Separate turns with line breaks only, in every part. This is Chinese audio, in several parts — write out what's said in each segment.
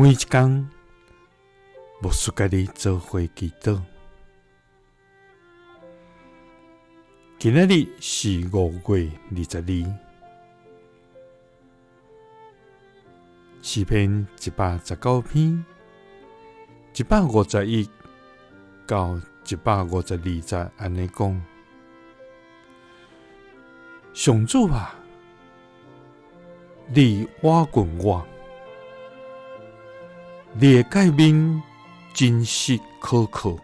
每一天，牧师甲你做伙祈祷。今仔日是5月22，诗篇119篇151到152节安尼讲：上主啊，你瓦滚我，你的诫命真实可靠。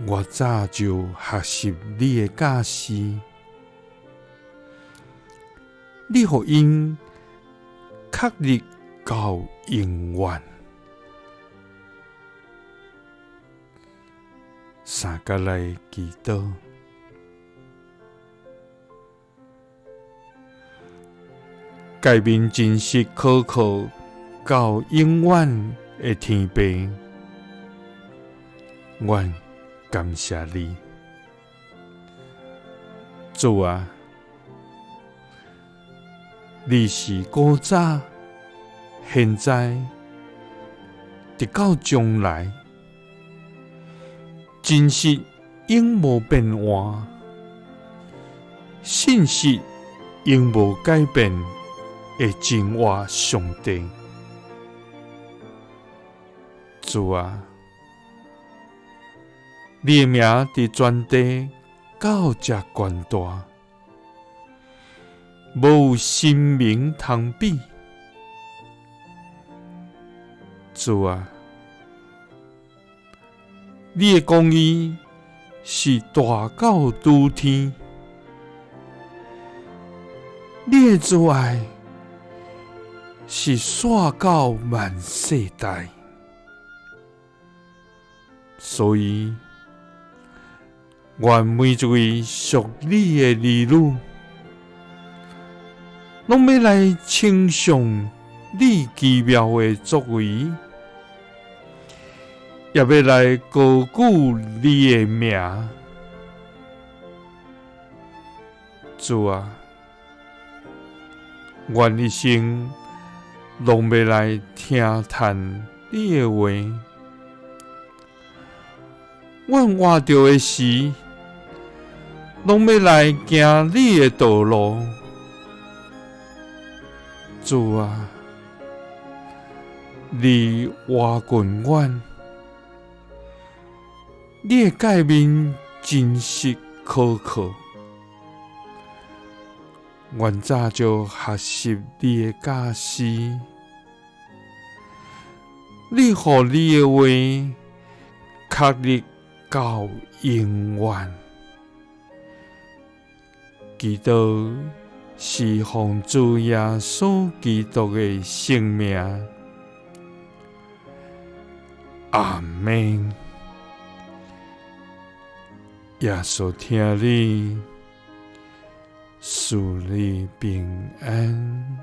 我早就学习你的教示，你互因确立到永远。三角来祈祷，诫命真实可靠到永远的天父，愿感谢你，主啊！你是古早、现在，直到将来，真实永无变换，信实永无改变的真活上帝。主啊！你的名伫全地到这悬大，无有神明通比。主啊，你的公义是大到诸天，你的慈爱是线到万世代。所以，愿每一位属你的儿女，拢要来称颂你奇妙的作为，也要来高举你的名。主啊，愿一生拢要来听叹你的话。阮活着的时，拢要来行你的道路。主啊，你活滚阮，你的诫命真实可靠。阮早就学习你的教示，你互你的话确立到永远。祈祷是奉主耶稣基督的圣名，阿们。耶稣听你，赐你平安。